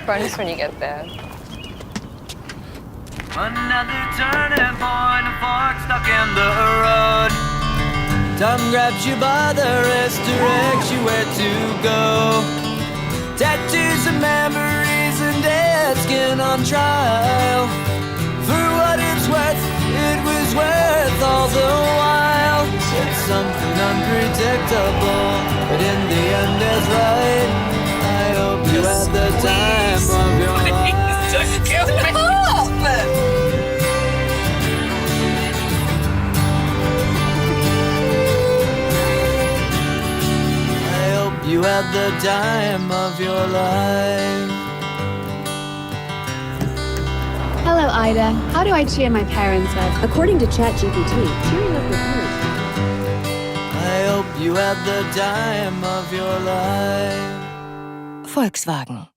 friends when you get there. Another turning point, a fork stuck in the road. Time grabs you by the wrist, directs you where to go. Tattoos and memories and dead skin on trial. For what it's worth, it was worth all the while. It's something unpredictable, but in the end is right. I hope you had the time of your life. I hope you had the time of your life. Hello, Ida. How do I cheer my parents up? According to ChatGPT, cheering up your parents. I hope you had the time of your life. Volkswagen.